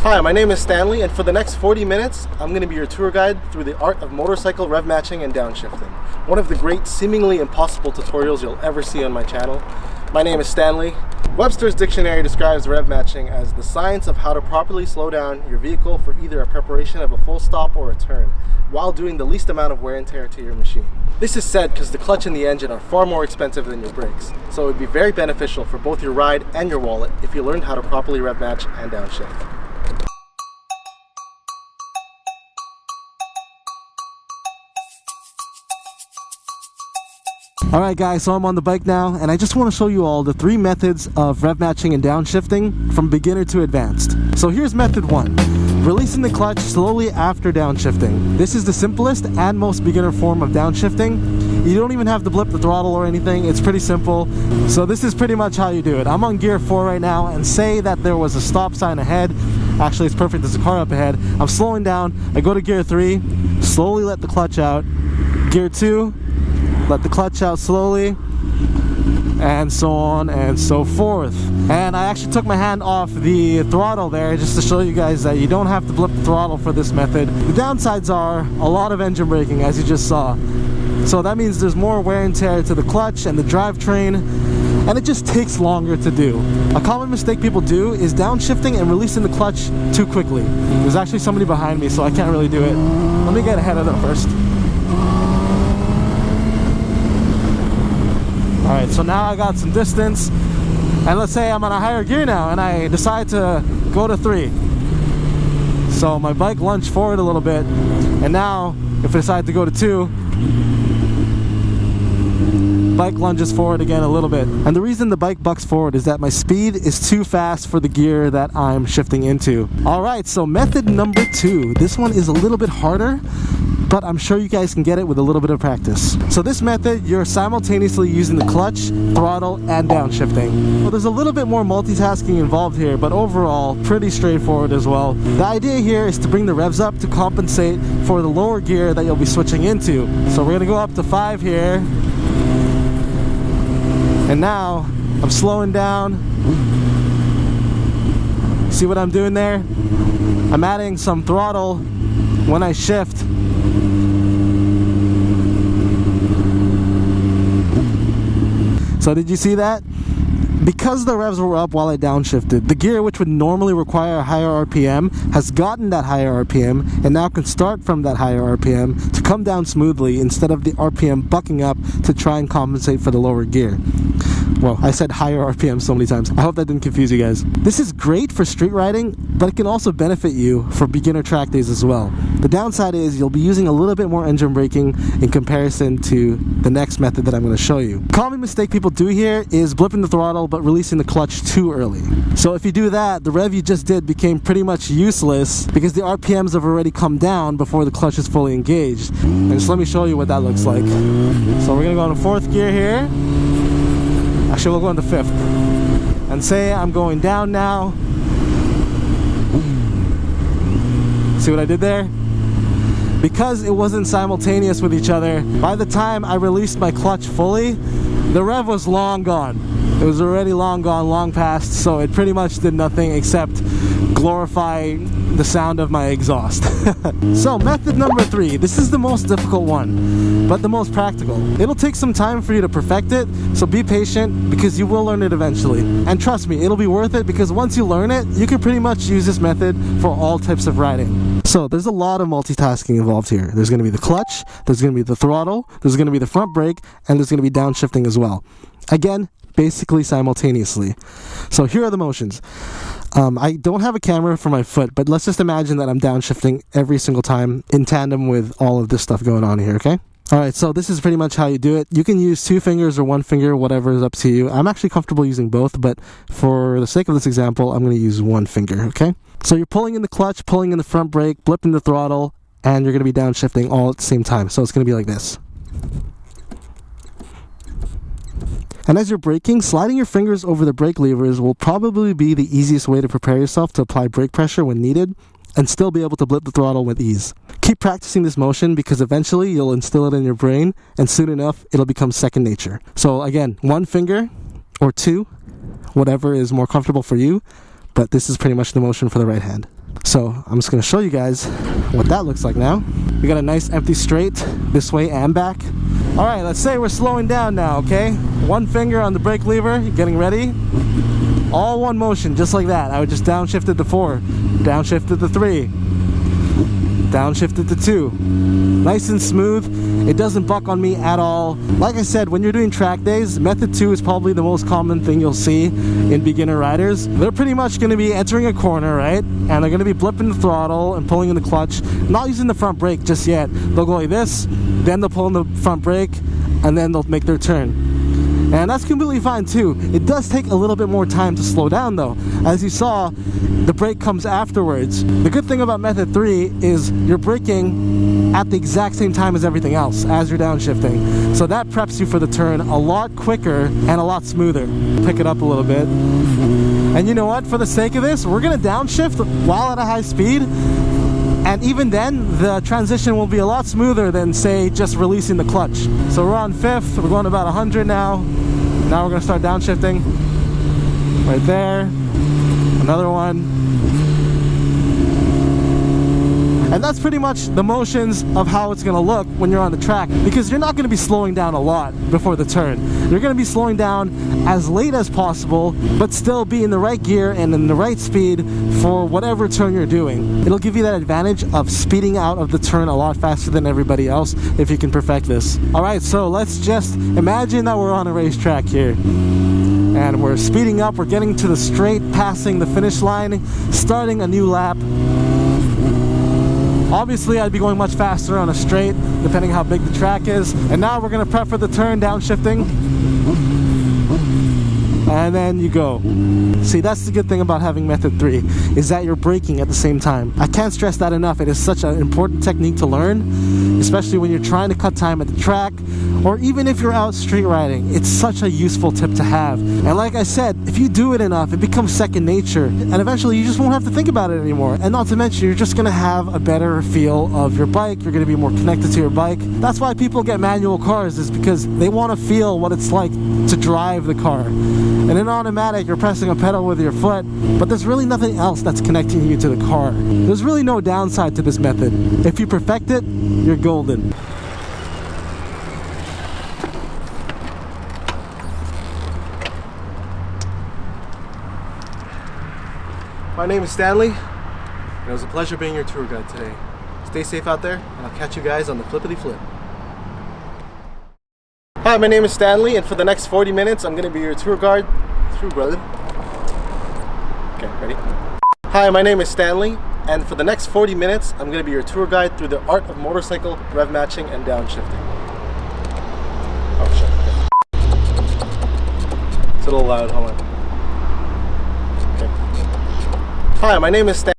Hi, my name is Stanley, and for the next 40 minutes, I'm going to be your tour guide through the art of motorcycle rev matching and downshifting. One of the great, seemingly impossible tutorials you'll ever see on my channel. My name is Stanley. Webster's dictionary describes rev matching as the science of how to properly slow down your vehicle for either a preparation of a full stop or a turn, while doing the least amount of wear and tear to your machine. This is said because the clutch and the engine are far more expensive than your brakes, so it would be very beneficial for both your ride and your wallet if you learned how to properly rev match and downshift. Alright guys, so I'm on the bike now, and I just want to show you all the 3 methods of rev matching and downshifting from beginner to advanced. So here's method 1. Releasing the clutch slowly after downshifting. This is the simplest and most beginner form of downshifting. You don't even have to blip the throttle or anything, it's pretty simple. So this is pretty much how you do it. I'm on gear 4 right now, and say that there was a stop sign ahead. Actually, it's perfect, there's a car up ahead. I'm slowing down, I go to gear 3, slowly let the clutch out. Gear 2, let the clutch out slowly, and so on and so forth. And I actually took my hand off the throttle there just to show you guys that you don't have to blip the throttle for this method. The downsides are a lot of engine braking, as you just saw. So that means there's more wear and tear to the clutch and the drivetrain, and it just takes longer to do. A common mistake people do is downshifting and releasing the clutch too quickly. There's actually somebody behind me, so I can't really do it. Let me get ahead of them first. Alright, so now I got some distance, and let's say I'm on a higher gear now and I decide to go to 3. So my bike lunged forward a little bit, and now if I decide to go to 2, bike lunges forward again a little bit. And the reason the bike bucks forward is that my speed is too fast for the gear that I'm shifting into. Alright, so method number 2. This one is a little bit harder, but I'm sure you guys can get it with a little bit of practice. So this method, you're simultaneously using the clutch, throttle, and downshifting. Well, there's a little bit more multitasking involved here, but overall, pretty straightforward as well. The idea here is to bring the revs up to compensate for the lower gear that you'll be switching into. So we're gonna go up to 5 here. And now, I'm slowing down. See what I'm doing there? I'm adding some throttle when I shift. So did you see that? Because the revs were up while I downshifted, the gear which would normally require a higher RPM has gotten that higher RPM and now can start from that higher RPM to come down smoothly instead of the RPM bucking up to try and compensate for the lower gear. Well, I said higher RPM so many times. I hope that didn't confuse you guys. This is great for street riding, but it can also benefit you for beginner track days as well. The downside is you'll be using a little bit more engine braking in comparison to the next method that I'm going to show you. Common mistake people do here is blipping the throttle but releasing the clutch too early. So if you do that, the rev you just did became pretty much useless because the RPMs have already come down before the clutch is fully engaged. And just let me show you what that looks like. So we're going to go into 4th gear here. Actually, we'll go into 5th. And say I'm going down now. See what I did there? Because it wasn't simultaneous with each other, by the time I released my clutch fully, the rev was long gone. It was already long gone, long past, so it pretty much did nothing except glorify the sound of my exhaust. So method number 3, this is the most difficult one, but the most practical. It'll take some time for you to perfect it, so be patient because you will learn it eventually. And trust me, it'll be worth it because once you learn it, you can pretty much use this method for all types of riding. So there's a lot of multitasking involved here. There's going to be the clutch, there's going to be the throttle, there's going to be the front brake, and there's going to be downshifting as well. Again, basically simultaneously. So here are the motions. I don't have a camera for my foot, but let's just imagine that I'm downshifting every single time in tandem with all of this stuff going on here, okay? Alright, so this is pretty much how you do it. You can use 2 fingers or 1 finger, whatever is up to you. I'm actually comfortable using both, but for the sake of this example, I'm going to use 1 finger, okay? So you're pulling in the clutch, pulling in the front brake, blipping the throttle, and you're going to be downshifting all at the same time. So it's going to be like this. And as you're braking, sliding your fingers over the brake levers will probably be the easiest way to prepare yourself to apply brake pressure when needed and still be able to blip the throttle with ease. Keep practicing this motion because eventually you'll instill it in your brain and soon enough it'll become second nature. So again, 1 finger or 2, whatever is more comfortable for you, but this is pretty much the motion for the right hand. So I'm just going to show you guys what that looks like now. We got a nice empty straight this way and back. All right, let's say we're slowing down now, okay? One finger on the brake lever, getting ready. All one motion, just like that. I would just downshift it to 4, downshift it to 3, downshift it to 2. Nice and smooth. It doesn't buck on me at all. Like I said, when you're doing track days, method 2 is probably the most common thing you'll see in beginner riders. They're pretty much going to be entering a corner, right? And they're going to be blipping the throttle and pulling in the clutch, not using the front brake just yet. They'll go like this, then they'll pull in the front brake, and then they'll make their turn. And that's completely fine too. It does take a little bit more time to slow down though. As you saw, the brake comes afterwards. The good thing about method 3 is you're braking at the exact same time as everything else as you're downshifting. So that preps you for the turn a lot quicker and a lot smoother. Pick it up a little bit. And you know what? For the sake of this, we're gonna downshift while at a high speed. And even then, the transition will be a lot smoother than, say, just releasing the clutch. So we're on 5th, we're going about 100 now. Now we're gonna start downshifting. Right there. Another one. And that's pretty much the motions of how it's gonna look when you're on the track, because you're not gonna be slowing down a lot before the turn. You're gonna be slowing down as late as possible, but still be in the right gear and in the right speed for whatever turn you're doing. It'll give you that advantage of speeding out of the turn a lot faster than everybody else if you can perfect this. All right, so let's just imagine that we're on a racetrack here. And we're speeding up, we're getting to the straight, passing the finish line, starting a new lap. Obviously, I'd be going much faster on a straight, depending how big the track is. And now we're gonna prep for the turn, downshifting. And then you go. See, that's the good thing about having method 3, is that you're braking at the same time. I can't stress that enough. It is such an important technique to learn, especially when you're trying to cut time at the track, or even if you're out street riding. It's such a useful tip to have. And like I said, if you do it enough, it becomes second nature. And eventually you just won't have to think about it anymore. And not to mention, you're just gonna have a better feel of your bike. You're gonna be more connected to your bike. That's why people get manual cars, is because they wanna feel what it's like to drive the car. And in automatic, you're pressing a pedal with your foot, but there's really nothing else that's connecting you to the car. There's really no downside to this method. If you perfect it, you're golden. My name is Stanley, and it was a pleasure being your tour guide today. Stay safe out there, and I'll catch you guys on the flippity flip. Hi, my name is Stanley, and for the next 40 minutes, I'm going to be your tour guide through, brother. Okay, ready? Hi, my name is Stanley, and for the next 40 minutes, I'm going to be your tour guide through the art of motorcycle rev matching and downshifting. Oh, shit. Okay. It's a little loud, hold on. Okay. Hi, my name is Stanley.